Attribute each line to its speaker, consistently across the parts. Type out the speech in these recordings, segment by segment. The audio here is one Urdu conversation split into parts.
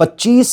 Speaker 1: 25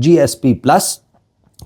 Speaker 1: GSP+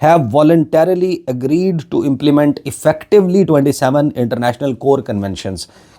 Speaker 1: have voluntarily agreed to implement effectively 27 international core conventions,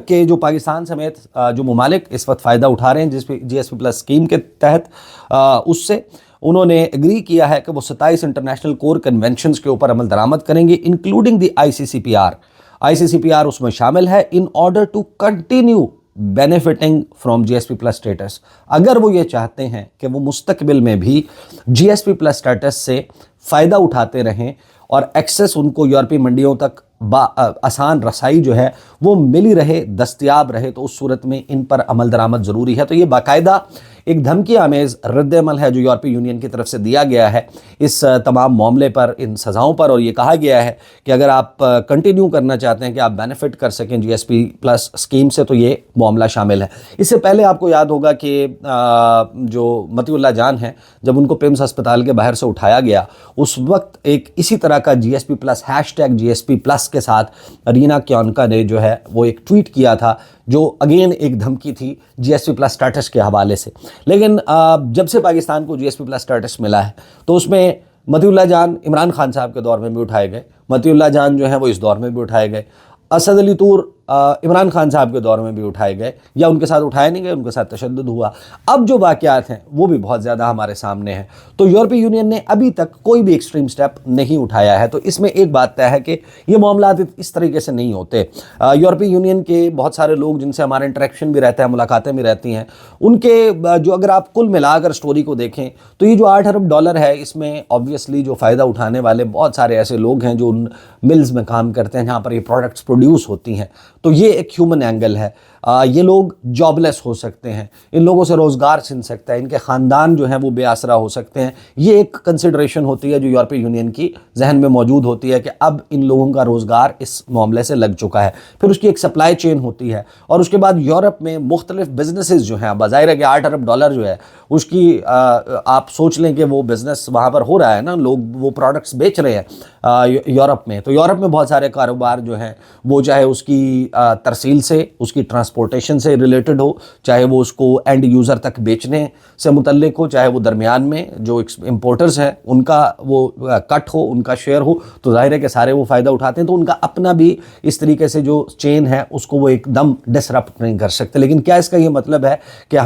Speaker 1: کہ جو پاکستان سمیت جو ممالک اس وقت فائدہ اٹھا رہے ہیں جی ایس پی پلس اسکیم کے تحت, اس سے انہوں نے اگری کیا ہے کہ وہ 27 انٹرنیشنل کور کنونشنز کے اوپر عمل درآمد کریں گے, انکلوڈنگ دی ICCPR اس میں شامل ہے, in order to continue benefiting from G S P plus status. اگر وہ یہ چاہتے ہیں کہ وہ مستقبل میں بھی جی ایس پی پلس اسٹیٹس سے فائدہ اٹھاتے رہیں اور ایکسیس ان کو یورپی منڈیوں تک آسان رسائی جو ہے وہ ملی رہے, دستیاب رہے, تو اس صورت میں ان پر عمل درآمد ضروری ہے. تو یہ باقاعدہ ایک دھمکی آمیز رد عمل ہے جو یورپی یونین کی طرف سے دیا گیا ہے اس تمام معاملے پر, ان سزاؤں پر, اور یہ کہا گیا ہے کہ اگر آپ کنٹینیو کرنا چاہتے ہیں کہ آپ بینیفٹ کر سکیں جی ایس پی پلس اسکیم سے تو یہ معاملہ شامل ہے. اس سے پہلے آپ کو یاد ہوگا کہ جو مطیع اللہ جان ہیں, جب ان کو پیمز ہسپتال کے باہر سے اٹھایا گیا, اس وقت ایک اسی طرح کا G S P plus hash tag GSP+ کے ساتھ رینا کیونکا نے جو ہے وہ ایک ٹویٹ کیا تھا, جو اگین ایک دھمکی تھی جی ایس پی پلس اسٹیٹس کے حوالے سے. لیکن جب سے پاکستان کو جی ایس پی پلس اسٹیٹس ملا ہے تو اس میں مطیع اللہ جان عمران خان صاحب کے دور میں بھی اٹھائے گئے, مطیع اللہ جان جو ہیں وہ اس دور میں بھی اٹھائے گئے, اسد علی طور عمران خان صاحب کے دور میں بھی اٹھائے گئے, یا ان کے ساتھ اٹھائے نہیں گئے, ان کے ساتھ تشدد ہوا. اب جو واقعات ہیں وہ بھی بہت زیادہ ہمارے سامنے ہیں. تو یورپی یونین نے ابھی تک کوئی بھی ایکسٹریم سٹیپ نہیں اٹھایا ہے. تو اس میں ایک بات طے ہے کہ یہ معاملات اس طریقے سے نہیں ہوتے. یورپی یونین کے بہت سارے لوگ جن سے ہمارا انٹریکشن بھی رہتا ہے, ملاقاتیں بھی رہتی ہیں, ان کے جو اگر آپ کل ملا کر سٹوری کو دیکھیں تو یہ جو $8 ارب ہے, اس میں آبویسلی جو فائدہ اٹھانے والے بہت سارے ایسے لوگ ہیں جو ان ملز میں کام کرتے ہیں جہاں پر یہ پروڈکٹس پروڈیوس ہوتی ہیں. تو یہ ایک ہیومن اینگل ہے. یہ لوگ جاب لیس ہو سکتے ہیں, ان لوگوں سے روزگار چھن سکتا ہے, ان کے خاندان جو ہیں وہ بے آسرا ہو سکتے ہیں. یہ ایک کنسیڈریشن ہوتی ہے جو یورپی یونین کی ذہن میں موجود ہوتی ہے کہ اب ان لوگوں کا روزگار اس معاملے سے لگ چکا ہے. پھر اس کی ایک سپلائی چین ہوتی ہے, اور اس کے بعد یورپ میں مختلف بزنسز جو ہیں, بظاہر ہے کہ $8 ارب جو ہے اس کی آپ سوچ لیں کہ وہ بزنس وہاں پر ہو رہا ہے نا, لوگ وہ پروڈکٹس بیچ رہے ہیں یورپ میں. تو یورپ میں بہت سارے کاروبار جو ہیں وہ چاہے اس کی ترسیل سے, اس کی ٹرانسپورٹیشن سے ریلیٹڈ ہو, چاہے وہ اس کو اینڈ یوزر تک بیچنے سے متعلق ہو, چاہے وہ درمیان میں جو امپورٹرز ہیں ان کا وہ کٹ ہو, ان کا شیئر ہو, تو ظاہر ہے کہ سارے وہ فائدہ اٹھاتے ہیں. تو ان کا اپنا بھی اس طریقے سے جو چین ہے اس کو وہ ایک دم ڈسرپٹ نہیں کر سکتے. لیکن کیا اس کا یہ مطلب ہے کہ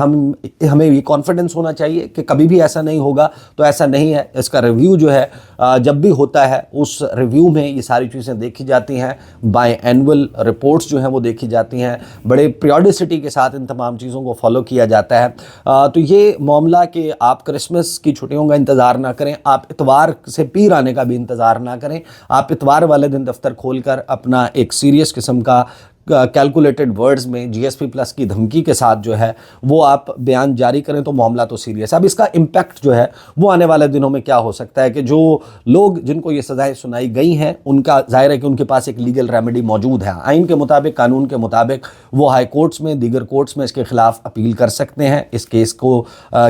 Speaker 1: ہمیں یہ کانفیڈنس ہونا چاہیے کہ کبھی بھی ایسا نہیں ہوگا؟ تو ایسا نہیں ہے. اس کا ریویو جو ہے جب بھی ہوتا ہے اس ریویو میں یہ ساری چیزیں دیکھی جاتی ہیں, بائی اینول رپورٹس جو ہیں وہ دیکھی جاتی ہیں, بڑے پیریوڈیسٹی کے ساتھ ان تمام چیزوں کو فالو کیا جاتا ہے. تو یہ معاملہ کہ آپ کرسمس کی چھٹیوں کا انتظار نہ کریں, آپ اتوار سے پیر آنے کا بھی انتظار نہ کریں, آپ اتوار والے دن دفتر کھول کر اپنا ایک سیریس قسم کا کیلکولیٹڈ ورڈز میں جی ایس پی پلس کی دھمکی کے ساتھ جو ہے وہ آپ بیان جاری کریں تو معاملہ تو سیریس ہے. اب اس کا امپیکٹ جو ہے وہ آنے والے دنوں میں کیا ہو سکتا ہے کہ جو لوگ جن کو یہ سزائیں سنائی گئی ہیں ان کا ظاہر ہے کہ ان کے پاس ایک لیگل ریمیڈی موجود ہے. آئین کے مطابق, قانون کے مطابق وہ ہائی کورٹس میں, دیگر کورٹس میں اس کے خلاف اپیل کر سکتے ہیں. اس کیس کو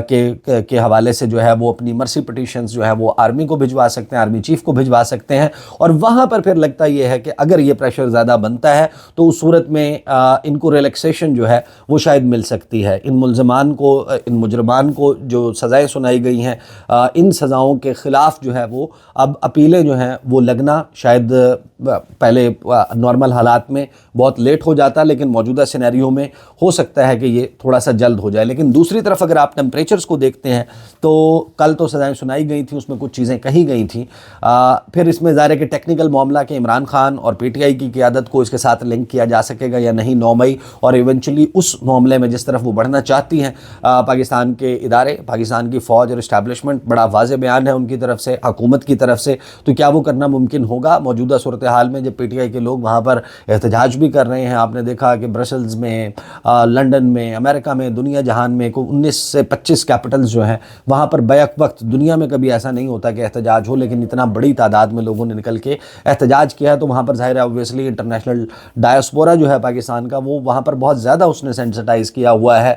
Speaker 1: کے حوالے سے جو ہے وہ اپنی مرسی پٹیشنز جو ہے وہ آرمی کو بھجوا سکتے ہیں, آرمی چیف کو بھجوا سکتے ہیں. اور وہاں پر پھر لگتا یہ ہے کہ اگر یہ پریشر زیادہ بنتا ہے تو اس صورت میں ان کو ریلیکسیشن جو ہے وہ شاید مل سکتی ہے. ان ملزمان کو, ان مجرمان کو جو سزائیں سنائی گئی ہیں, ان سزاؤں کے خلاف جو ہے وہ اب اپیلیں جو ہیں وہ لگنا شاید پہلے نارمل حالات میں بہت لیٹ ہو جاتا, لیکن موجودہ سینیریو میں ہو سکتا ہے کہ یہ تھوڑا سا جلد ہو جائے. لیکن دوسری طرف اگر آپ ٹیمپریچرز کو دیکھتے ہیں تو کل تو سزائیں سنائی گئی تھیں, اس میں کچھ چیزیں کہی گئی تھیں. پھر اس میں ظاہر ہے کہ ٹیکنیکل معاملہ کہ عمران خان اور پی ٹی آئی کی قیادت کو اس کے ساتھ لنک کیا جا سکے گا یا نہیں 9 مئی, اور ایونچولی اس معاملے میں جس طرف وہ بڑھنا چاہتی ہیں پاکستان کے ادارے, پاکستان کی فوج اور اسٹیبلشمنٹ, بڑا واضح بیان ہے ان کی طرف سے, حکومت کی طرف سے. تو کیا وہ کرنا ممکن ہوگا موجودہ صورتحال میں جب پی ٹی آئی کے لوگ وہاں پر احتجاج بھی کر رہے ہیں؟ آپ نے دیکھا کہ برسلز میں, لنڈن میں, امریکہ میں, دنیا جہان میں کو 19 سے 25 کیپٹلز جو ہیں وہاں پر بیک وقت, دنیا میں کبھی ایسا نہیں ہوتا کہ احتجاج ہو, لیکن اتنا بڑی تعداد میں لوگوں نے نکل کے احتجاج کیا ہے. تو وہاں پر ظاہر ہے اوبویسلی انٹرنیشنل ڈائسپورا دورہ جو ہے پاکستان کا وہ وہاں پر بہت زیادہ اس نے سینسٹائز کیا ہوا ہے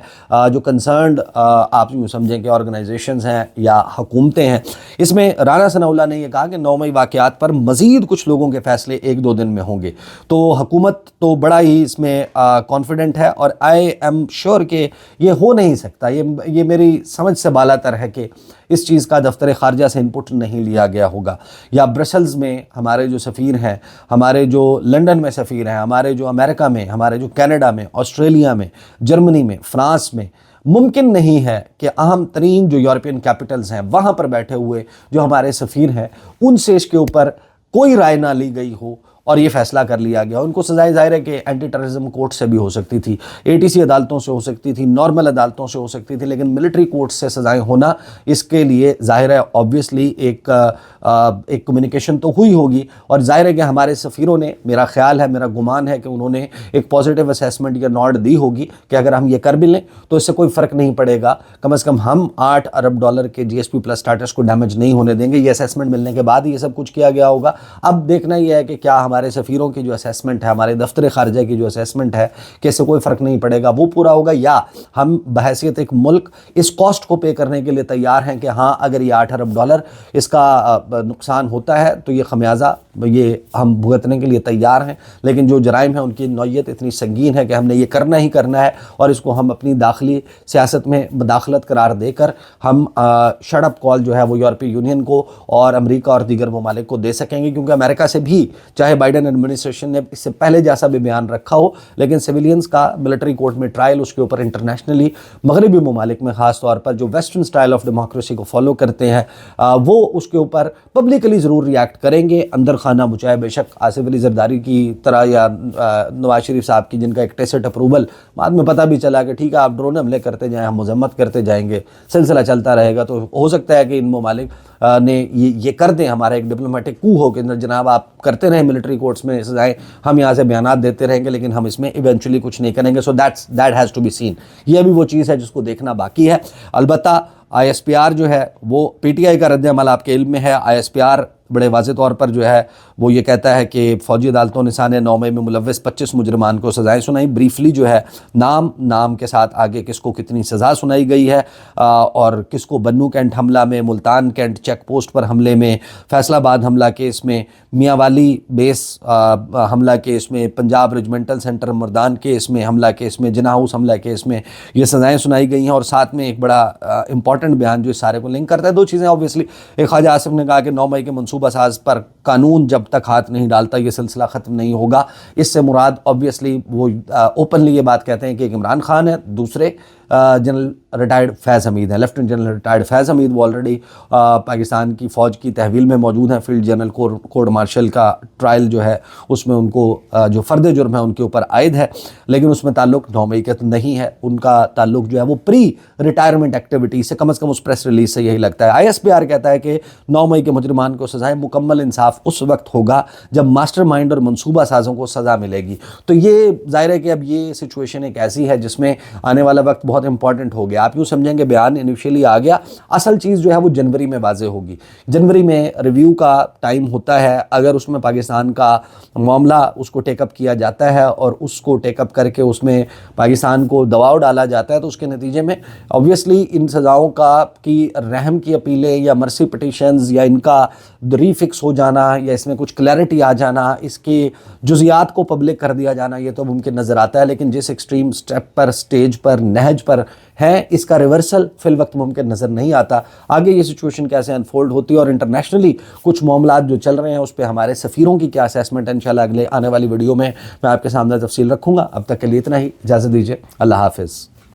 Speaker 1: جو کنسرنڈ آپ یوں سمجھیں کہ آرگنائزیشنز ہیں یا حکومتیں ہیں. اس میں رانا ثناء اللہ نے یہ کہا کہ 9 مئی واقعات پر مزید کچھ لوگوں کے فیصلے 1-2 دن میں ہوں گے. تو حکومت تو بڑا ہی اس میں کانفیڈنٹ ہے اور آئی ایم شیور کہ یہ ہو نہیں سکتا. یہ میری سمجھ سے بالا تر ہے کہ اس چیز کا دفتر خارجہ سے انپٹ نہیں لیا گیا ہوگا, یا برسلز میں ہمارے جو سفیر ہیں, ہمارے جو لنڈن میں سفیر ہیں, ہمارے جو امریکہ میں, ہمارے جو کینیڈا میں, آسٹریلیا میں, جرمنی میں, فرانس میں, ممکن نہیں ہے کہ اہم ترین جو یورپین کیپٹلز ہیں وہاں پر بیٹھے ہوئے جو ہمارے سفیر ہیں ان سے اس کے اوپر کوئی رائے نہ لی گئی ہو اور یہ فیصلہ کر لیا گیا. ان کو سزائے ظاہر ہے کہ اینٹی ٹیررزم کورٹ سے بھی ہو سکتی تھی, ATC عدالتوں سے ہو سکتی تھی, نارمل عدالتوں سے ہو سکتی تھی, لیکن ملٹری کورٹ سے سزائیں ہونا اس کے لیے ظاہر ہے آبویسلی ایک کمیونیکیشن تو ہوئی ہوگی. اور ظاہر ہے کہ ہمارے سفیروں نے, میرا خیال ہے, میرا گمان ہے کہ انہوں نے ایک پازیٹیو اسیسمنٹ یا نوٹ دی ہوگی کہ اگر ہم یہ کر بھی لیں تو اس سے کوئی فرق نہیں پڑے گا, کم از کم ہم $8 ارب کے GSP پلس اسٹیٹس کو ڈیمیج نہیں ہونے دیں گے. یہ اسیسمنٹ ملنے کے بعد یہ سب کچھ کیا گیا ہوگا. اب دیکھنا یہ ہے کہ کیا ہمارے سفیروں کی جو اسیسمنٹ ہے, ہمارے دفتر خارجہ کی جو اسیسمنٹ ہے کہ اس سے کوئی فرق نہیں پڑے گا, وہ پورا ہوگا, یا ہم بحیثیت ایک ملک اس کاسٹ کو پے کرنے کے لیے تیار ہیں کہ ہاں اگر یہ $8 ارب اس کا نقصان ہوتا ہے تو یہ خمیازہ یہ ہم بھگتنے کے لیے تیار ہیں. لیکن جو جرائم ہیں ان کی نوعیت اتنی سنگین ہے کہ ہم نے یہ کرنا ہی کرنا ہے, اور اس کو ہم اپنی داخلی سیاست میں مداخلت قرار دے کر ہم شٹ اپ کال جو ہے وہ یورپی یونین کو اور امریکہ اور دیگر ممالک کو دے سکیں گے. کیونکہ امریکہ سے بھی, چاہے بائیڈن ایڈمنسٹریشن نے اس سے پہلے جیسا بھی بیان رکھا ہو, لیکن سویلینز کا ملٹری کورٹ میں ٹرائل, اس کے اوپر انٹرنیشنلی مغربی ممالک میں خاص طور پر جو ویسٹرن سٹائل آف ڈیموکریسی کو فالو کرتے ہیں وہ اس کے اوپر پبلکلی ضرور ریاکٹ کریں گے. اندر خانہ مچائے بے شک آصف علی زرداری کی طرح یا نواز شریف صاحب کی, جن کا ایک ٹیسٹ اپروول بعد میں پتہ بھی چلا کہ ٹھیک ہے آپ ڈرون حملے کرتے جائیں, ہم مذمت کرتے جائیں گے, سلسلہ چلتا رہے گا. تو ہو سکتا ہے کہ ان ممالک نے یہ کر دیں, ہمارا ایک ڈپلومیٹک کو ہو کہ جناب آپ کرتے رہیں ملٹری کورٹس میں سزائیں, ہم یہاں سے بیانات دیتے رہیں گے لیکن ہم اس میں ایونچولی کچھ نہیں کریں گے. So that has to be seen. یہ بھی وہ چیز ہے جس کو دیکھنا باقی ہے. البتہ ISPR جو ہے وہ PTI کا رد عمل آپ کے علم میں ہے. ISPR بڑے واضح طور پر جو ہے وہ یہ کہتا ہے کہ فوجی عدالتوں نے سال 9 مئی میں ملوث 25 مجرمان کو سزائیں سنائی. بریفلی جو ہے نام کے ساتھ آگے کس کو کتنی سزا سنائی گئی ہے, اور کس کو بنو کینٹ حملہ میں, ملتان کینٹ چیک پوسٹ پر حملے میں, فیصل آباد حملہ کیس میں, میاں والی بیس حملہ کیس میں, پنجاب ریجمنٹل سینٹر مردان کیس میں حملہ کیس میں, جناح ہاؤس حملہ کیس میں یہ سزائیں سنائی گئی ہیں. اور ساتھ میں ایک بڑا امپورٹنٹ بیان جو اس سارے کو لنک کرتا ہے, 2 چیزیں آبویسلی. ایک خواجہ آصف نے کہا کہ 9 مئی کے منصوبہ ساز پر قانون جب تک ہاتھ نہیں ڈالتا یہ سلسلہ ختم نہیں ہوگا. اس سے مراد آبویسلی وہ اوپنلی یہ بات کہتے ہیں کہ ایک عمران خان ہے, دوسرے جنرل ریٹائرڈ فیض حمید ہیں, لیفٹنٹ جنرل ریٹائرڈ فیض حمید. وہ آلریڈی پاکستان کی فوج کی تحویل میں موجود ہیں. فیلڈ جنرل کورٹ مارشل کا ٹرائل جو ہے اس میں ان کو جو فرد جرم ہے ان کے اوپر عائد ہے, لیکن اس میں تعلق 9 مئی کا تو نہیں ہے. ان کا تعلق جو ہے وہ پری ریٹائرمنٹ ایکٹیویٹی سے, کم از کم اس پریس ریلیز سے یہی لگتا ہے. ISPR کہتا ہے کہ 9 مئی کے مجرمان کو سزائیں, مکمل انصاف اس وقت ہوگا جب ماسٹر مائنڈ اور منصوبہ سازوں کو سزا ملے گی. تو یہ ظاہر ہے کہ اب یہ سچویشن ایک ایسی ہے جس میں آنے والا وقت بہت امپورٹنٹ ہو گیا. آپ یوں سمجھیں کہ بیان انیشیلی آ گیا, اصل چیز جو ہے وہ جنوری میں واضح ہوگی. جنوری میں ریویو کا ٹائم ہوتا ہے. اگر اس میں پاکستان کا معاملہ اس کو ٹیک اپ کیا جاتا ہے اور اس کو ٹیک اپ کر کے اس میں پاکستان کو دباؤ ڈالا جاتا ہے تو اس کے نتیجے میں obviously ان سزاؤں کی رحم کی اپیلیں یا مرسی پٹیشنز یا ان کا ری فکس ہو جانا یا اس میں کچھ کلیئرٹی آ جانا, اس کے جزیات کو پبلک کر دیا جانا, یہ تو ممکن نظر آتا ہے. لیکن جس ایکسٹریم سٹیپ پر, سٹیج پر, نہج پر ہے, اس کا ریورسل فی الوقت ممکن نظر نہیں آتا. آگے یہ سچویشن کیسے انفولڈ ہوتی ہے اور انٹرنیشنلی کچھ معاملات جو چل رہے ہیں اس پہ ہمارے سفیروں کی کیا اسیسمنٹ ہے, انشاءاللہ اگلے آنے والی ویڈیو میں آپ کے سامنے تفصیل رکھوں گا. اب تک کے لیے اتنا ہی, اجازت دیجیے, اللہ حافظ.